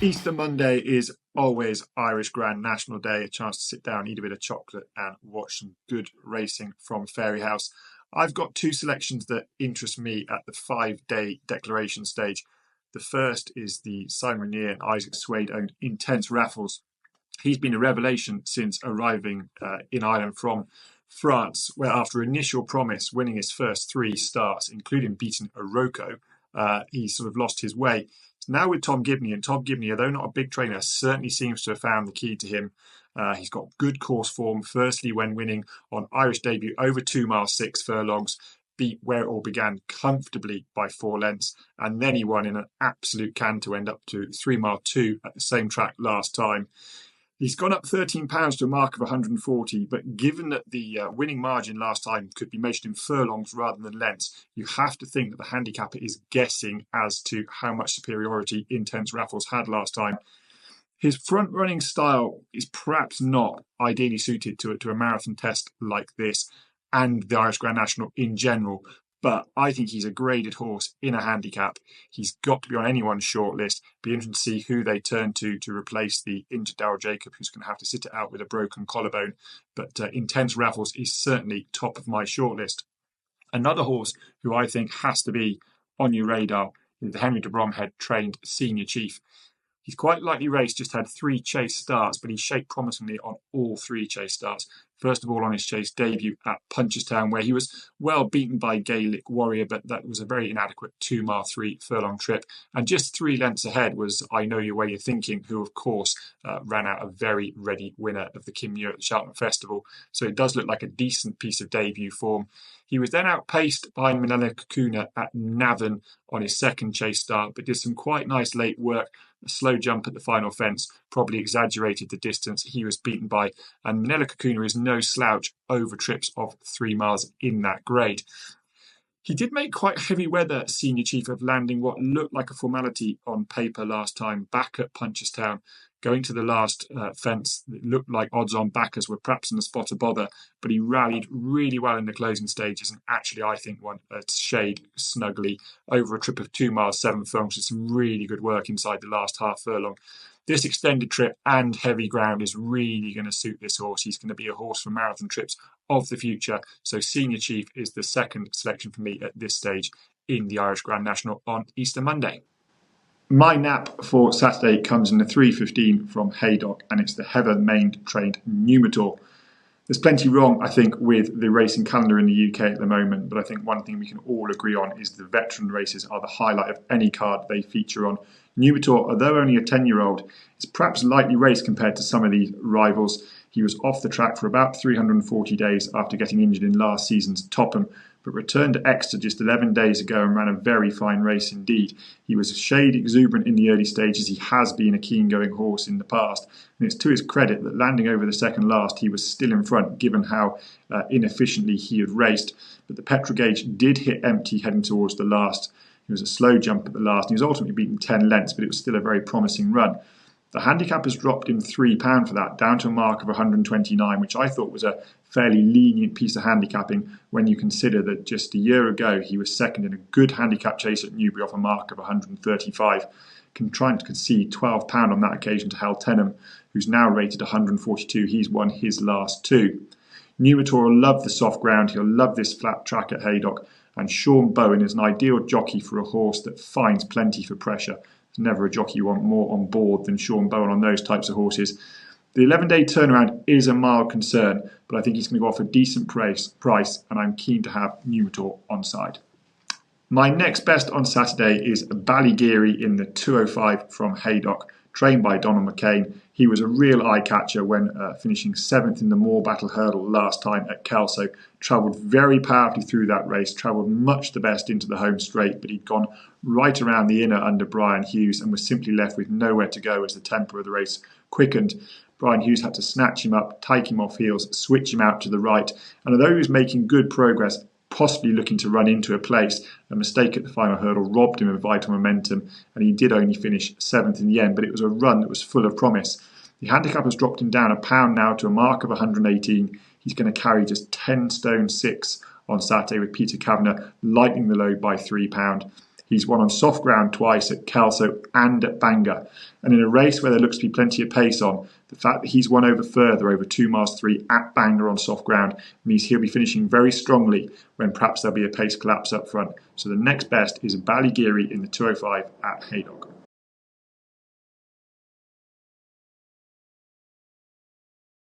Easter Monday is always Irish Grand National Day, a chance to sit down, eat a bit of chocolate and watch some good racing from Fairyhouse. I've got two selections that interest me at the 5-day declaration stage. The first is the Simon Renier and Isaac Suede owned Intense Raffles. He's been a revelation since arriving in Ireland from France, where after initial promise, winning his first three starts, including beating Oroco, he sort of lost his way. Now with Tom Gibney, and Tom Gibney, although not a big trainer, certainly seems to have found the key to him. He's got good course form, firstly when winning on Irish debut over 2 miles 6 furlongs, beat where it all began comfortably by 4 lengths, and then he won in an absolute can to end up to 3 mile 2 at the same track last time. He's gone up £13 to a mark of 140, but given that the winning margin last time could be measured in furlongs rather than lengths, you have to think that the handicapper is guessing as to how much superiority Intense Raffles had last time. His front-running style is perhaps not ideally suited to a marathon test like this and the Irish Grand National in general, but I think he's a graded horse in a handicap. He's got to be on anyone's shortlist. Be interesting to see who they turn to replace the injured Darryl Jacob, who's going to have to sit it out with a broken collarbone. But Intense Raffles is certainly top of my shortlist. Another horse who I think has to be on your radar is the Henry de Bromhead trained Senior Chief. He's quite lightly raced, just had 3 chase starts, but he shaped promisingly on all 3 chase starts. First of all, on his chase debut at Punchestown, where he was well beaten by Gaelic Warrior, but that was a very inadequate 2 mile 3 furlong trip. And just 3 lengths ahead was I Know Your Way You're Thinking, who of course ran out a very ready winner of the Kim Muir at the Cheltenham Festival. So it does look like a decent piece of debut form. He was then outpaced by Manila Kakuna at Navan on his second chase start, but did some quite nice late work. A slow jump at the final fence probably exaggerated the distance he was beaten by, and Manila Kakuna is no slouch over trips of 3 miles in that grade. He did make quite heavy weather, Senior Chief, of landing what looked like a formality on paper last time back at Punchestown. Going to the last fence, it looked like odds-on backers were perhaps in the spot of bother, but he rallied really well in the closing stages and actually, I think, won a shade snugly over a trip of 2 miles 7 furlongs with some really good work inside the last half furlong. This extended trip and heavy ground is really going to suit this horse. He's going to be a horse for marathon trips of the future. So Senior Chief is the second selection for me at this stage in the Irish Grand National on Easter Monday. My nap for Saturday comes in the 3:15 from Haydock, and it's the Heather Main trained Numitor. There's plenty wrong, I think, with the racing calendar in the UK at the moment, but I think one thing we can all agree on is the veteran races are the highlight of any card they feature on. Numitor, although only a 10-year-old, is perhaps lightly raced compared to some of these rivals. He was off the track for about 340 days after getting injured in last season's Topham, but returned to Exeter just 11 days ago and ran a very fine race indeed. He was a shade exuberant in the early stages. He has been a keen-going horse in the past, and it's to his credit that landing over the second last, he was still in front, given how inefficiently he had raced. But the petrol gauge did hit empty heading towards the last. It was a slow jump at the last, and he was ultimately beaten 10 lengths, but it was still a very promising run. The handicap has dropped him £3 for that, down to a mark of 129, which I thought was a fairly lenient piece of handicapping when you consider that just a year ago he was second in a good handicap chase at Newbury off a mark of 135. Trying to concede £12 on that occasion to Hal Tenham, who's now rated 142. He's won his last 2. Numitor will love the soft ground. He'll love this flat track at Haydock. And Sean Bowen is an ideal jockey for a horse that finds plenty for pressure. There's never a jockey you want more on board than Sean Bowen on those types of horses. The 11-day turnaround is a mild concern, but I think he's going to go off a decent price, and I'm keen to have Numitor on side. My next best on Saturday is Ballygeary in the 2:05 from Haydock, trained by Donald McCain. He was a real eye-catcher when finishing 7th in the Moor Battle Hurdle last time at Kelso. Travelled very powerfully through that race, travelled much the best into the home straight, but he'd gone right around the inner under Brian Hughes and was simply left with nowhere to go as the tempo of the race quickened. Brian Hughes had to snatch him up, take him off heels, switch him out to the right, and although he was making good progress, possibly looking to run into a place, a mistake at the final hurdle robbed him of vital momentum, and he did only finish 7th in the end, but it was a run that was full of promise. The handicap has dropped him down £1 now to a mark of 118. He's going to carry just 10 stone 6 on Saturday with Peter Kavanagh lightening the load by £3. He's won on soft ground twice at Kelso and at Bangor. And in a race where there looks to be plenty of pace on, the fact that he's won over further, over 2 miles 3 at Bangor on soft ground, means he'll be finishing very strongly when perhaps there'll be a pace collapse up front. So the next best is Ballygeary in the 205 at Haydock.